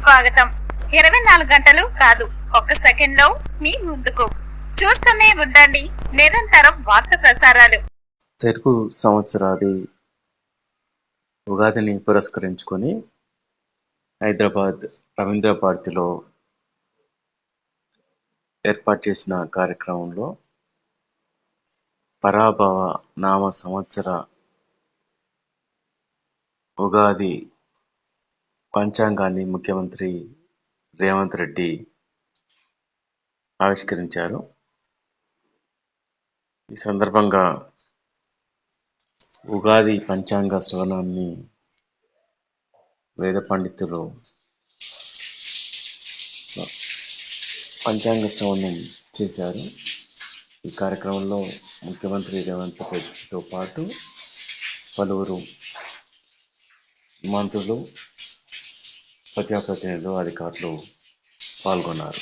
స్వాగతం. 24 గంటలు కాదు, ఒక్క సెకండ్ లో మీ ముందుకు. చూస్తూనే ఉండండి నిరంతరం వార్త ప్రసారాలు. తెలుగు సంవత్సరాది ఉగాదిని పురస్కరించుకొని హైదరాబాద్ రవీంద్ర భారతిలో ఏర్పాటు చేసిన కార్యక్రమంలో పరాభవ నామ సంవత్సర ఉగాది పంచాంగాన్ని ముఖ్యమంత్రి రేవంత్ రెడ్డి ఆవిష్కరించారు. ఈ సందర్భంగా ఉగాది పంచాంగ శ్రవణాన్ని వేద పండితులు పంచాంగ శ్రవణం చేశారు. ఈ కార్యక్రమంలో ముఖ్యమంత్రి రేవంత్ రెడ్డితో పాటు పలువురు మంత్రులు, ప్రజాప్రతినిధులు, అధికారులు పాల్గొన్నారు.